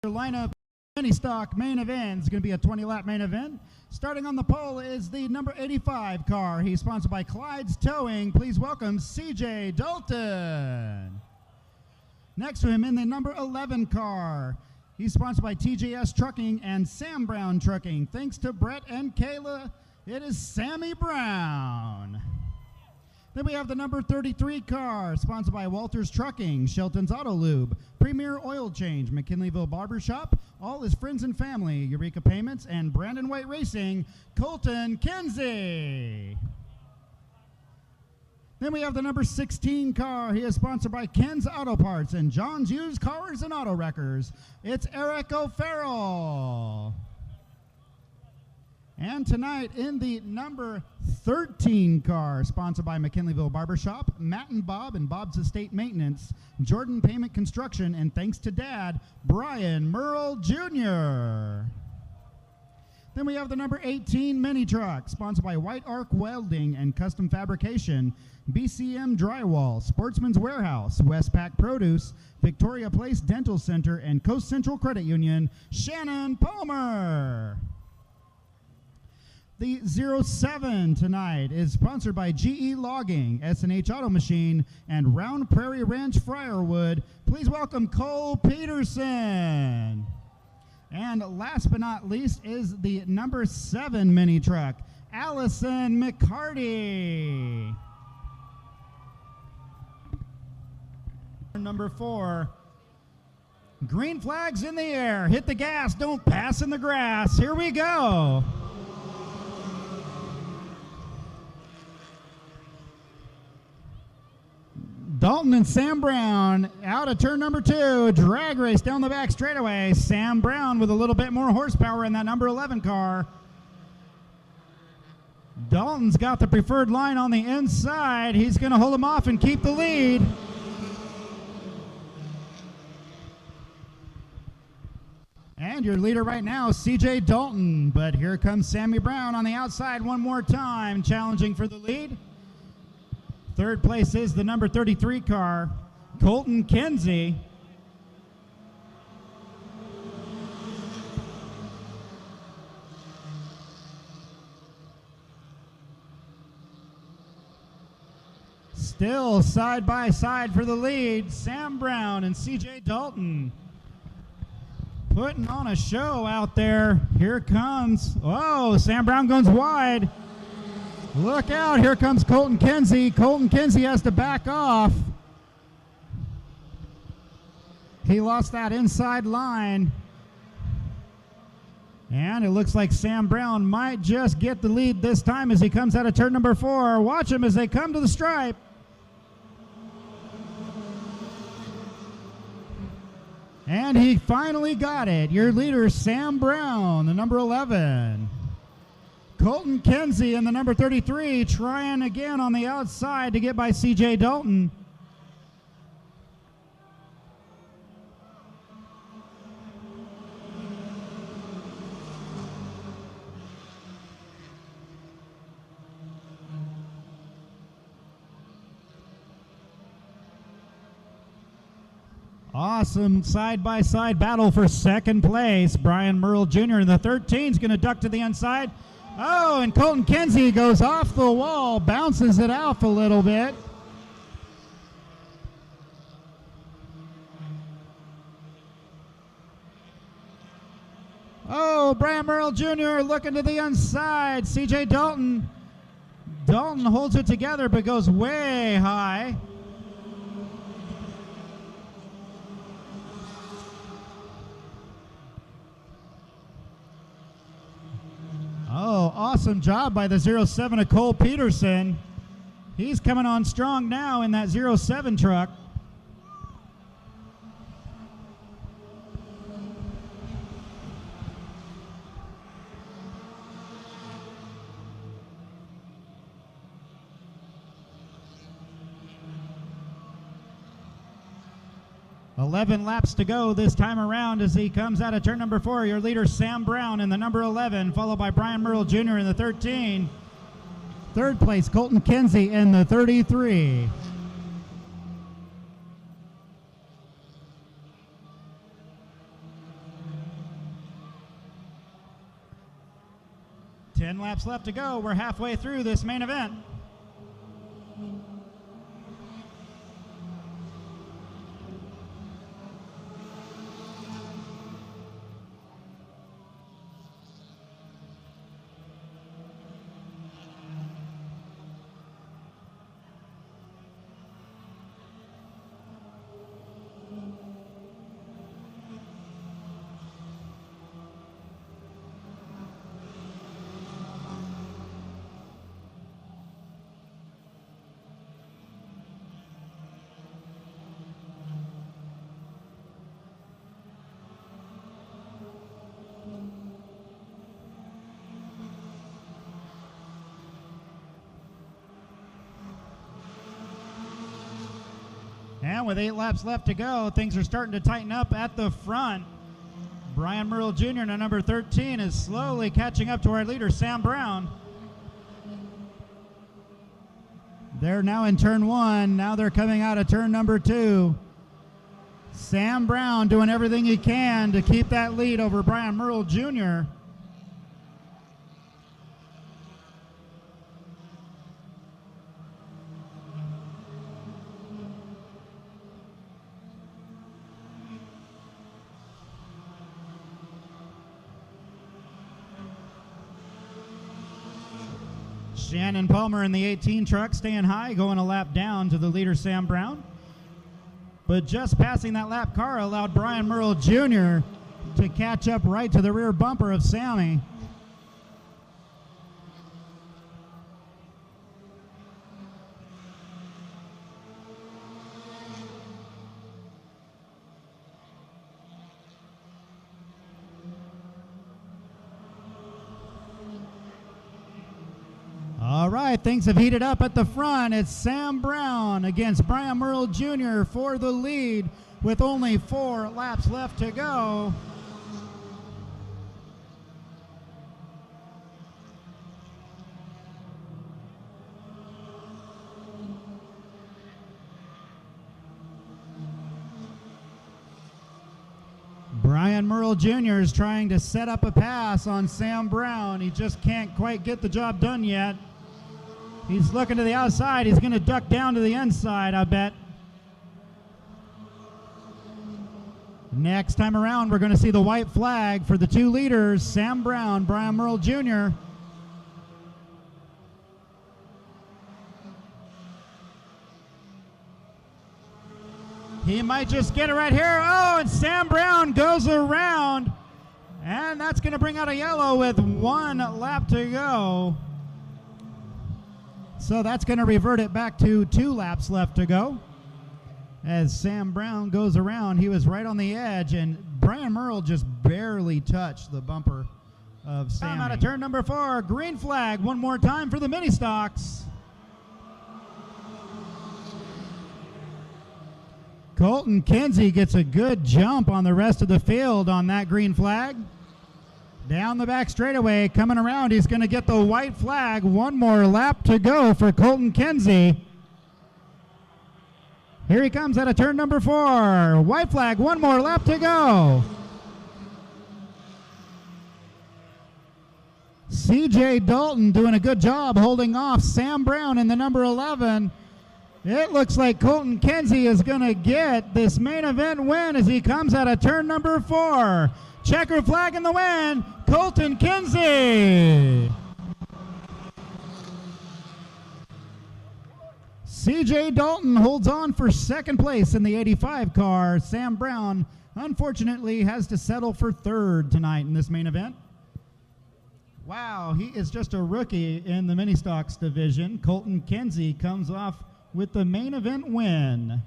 lineup mini stock main event is going to be a 20-lap main event. Starting on the pole is the number 85 car. He's sponsored by Clyde's Towing. Please welcome CJ Dalton. Next to him in the number 11 car, he's sponsored by TJS Trucking and Sam Brown Trucking. Thanks to Brett and Kayla, it is Sammy Brown. Then we have the number 33 car, sponsored by Walters Trucking, Shelton's Auto Lube, Premier Oil Change, McKinleyville Barbershop, all his friends and family, Eureka Payments, and Brandon White Racing, Colton Kinsey. Then we have the number 16 car. He is sponsored by Ken's Auto Parts and John's Used Cars and Auto Wreckers. It's Eric O'Farrell. And tonight in the number 13 car, sponsored by McKinleyville Barbershop, Matt and Bob's Estate Maintenance, Jordan Payment Construction, and thanks to Dad, Brian Merle Jr. Then we have the number 18 mini truck, sponsored by White Arc Welding and Custom Fabrication, BCM Drywall, Sportsman's Warehouse, Westpac Produce, Victoria Place Dental Center, and Coast Central Credit Union, Shannon Palmer. The 07 tonight is sponsored by GE Logging, S&H Auto Machine, and Round Prairie Ranch Friarwood. Please welcome Cole Peterson. And last but not least is the number 7 mini truck, Allison McCarty. Number 4, green flags in the air. Hit the gas, don't pass in the grass. Here we go. Dalton and Sam Brown out of turn number 2. Drag race down the back straightaway. Sam Brown with a little bit more horsepower in that number 11 car. Dalton's got the preferred line on the inside. He's going to hold him off and keep the lead. And your leader right now is CJ Dalton. But here comes Sammy Brown on the outside one more time, challenging for the lead. Third place is the number 33 car, Colton Kinsey. Still side by side for the lead, Sam Brown and CJ Dalton. Putting on a show out there. Here comes, oh, Sam Brown goes wide. Look out, here comes Colton Kinsey. Colton Kinsey has to back off. He lost that inside line. And it looks like Sam Brown might just get the lead this time as he comes out of turn number 4. Watch him as they come to the stripe. And he finally got it. Your leader, Sam Brown, the number 11. Colton Kinsey in the number 33 trying again on the outside to get by CJ Dalton. Awesome side-by-side battle for second place. Brian Merle Jr. in the 13 is going to duck to the inside. Oh, and Colton Kinsey goes off the wall, bounces it off a little bit. Oh, Brian Merle Jr. looking to the inside. CJ Dalton. Dalton holds it together but goes way high. Oh, awesome job by the 07 of Cole Peterson. He's coming on strong now in that 07 truck. .11 laps to go this time around as he comes out of turn number 4. Your leader, Sam Brown, in the number 11, followed by Brian Merle Jr. in the 13. Third place, Colton Kinsey in the 33. 10 laps left to go. We're halfway through this main event. And with 8 laps left to go, things are starting to tighten up at the front. Brian Merle Jr. in number 13 is slowly catching up to our leader, Sam Brown. They're now in turn 1. Now they're coming out of turn number 2. Sam Brown doing everything he can to keep that lead over Brian Merle Jr. Shannon Palmer in the 18 truck staying high, going a lap down to the leader, Sam Brown. But just passing that lap car allowed Brian Merle Jr. to catch up right to the rear bumper of Sammy. All right, things have heated up at the front. It's Sam Brown against Brian Merle Jr. for the lead with only 4 laps left to go. Brian Merle Jr. is trying to set up a pass on Sam Brown. He just can't quite get the job done yet. He's looking to the outside. He's going to duck down to the inside, I bet. Next time around, we're going to see the white flag for the 2 leaders, Sam Brown, Brian Merle Jr. He might just get it right here. Oh, and Sam Brown goes around. And that's going to bring out a yellow with 1 lap to go. So that's going to revert it back to 2 laps left to go. As Sam Brown goes around, he was right on the edge, and Brian Merle just barely touched the bumper of Sam. Out of turn number 4, green flag one more time for the mini stocks. Colton Kinsey gets a good jump on the rest of the field on that green flag. Down the back straightaway, coming around, he's going to get the white flag. 1 more lap to go for Colton Kinsey. Here he comes out of turn number 4. White flag, 1 more lap to go. CJ Dalton doing a good job holding off Sam Brown in the number 11. It looks like Colton Kinsey is going to get this main event win as he comes out of turn number 4. Checker flag in the win, Colton Kinsey. CJ Dalton holds on for second place in the 85 car. Sam Brown, unfortunately, has to settle for 3rd tonight in this main event. Wow, he is just a rookie in the mini stocks division. Colton Kinsey comes off with the main event win.